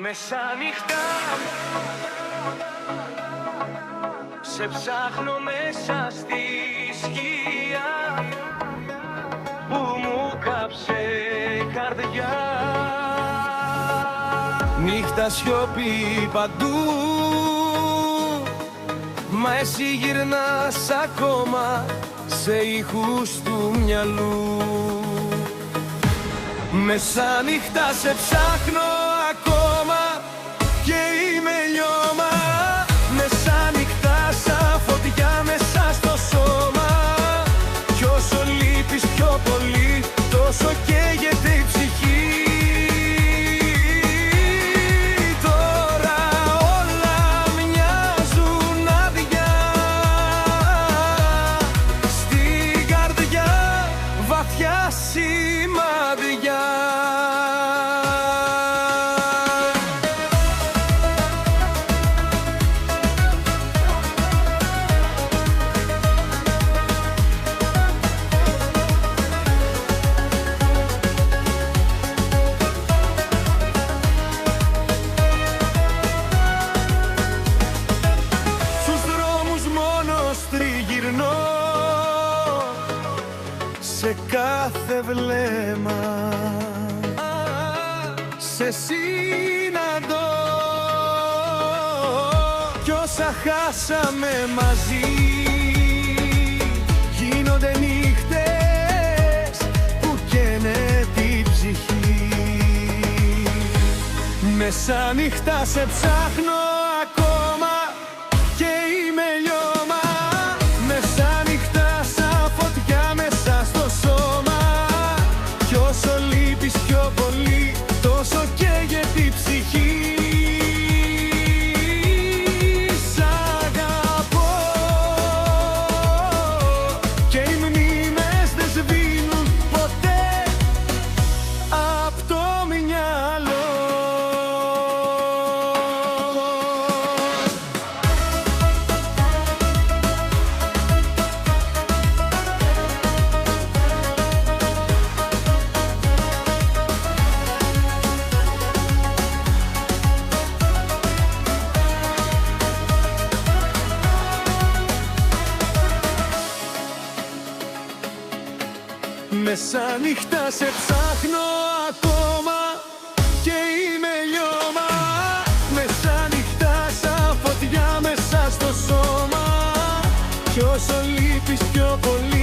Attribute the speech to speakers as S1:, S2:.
S1: Μεσάνυχτα σε ψάχνω μέσα στη σκιά που μου κάψε καρδιά. Νύχτα σιωπή παντού, μα εσύ γυρνάς ακόμα σε ήχους του μυαλού. Μεσάνυχτα σε ψάχνω ακόμα και είμαι λιώμα. Μεσάνυχτα σαν φωτιά μέσα στο σώμα, κι όσο λείπεις πιο πολύ τόσο καίγεται η ψυχή. Τώρα όλα μοιάζουν άδεια, στην καρδιά βαθιά σημάδια. Σε κάθε βλέμμα σε συναντώ, κι όσα χάσαμε μαζί γίνονται νύχτες που καίνε την ψυχή. Μεσάνυχτα σε ψάχνω ακόμα και είμαι λιώμα. Μεσάνυχτα σαν φωτιά μέσα στο σώμα, κι όσο λείπεις πιο πολύ τόσο καίγεται η ψυχή. Σ' αγαπώ και οι μνήμες δεν σβήνουν ποτέ απ' το μυαλό. Μεσάνυχτα σε ψάχνω ακόμα και είμαι λιώμα. Μεσάνυχτα σαν φωτιά μέσα στο σώμα, κι όσο λείπεις πιο πολύ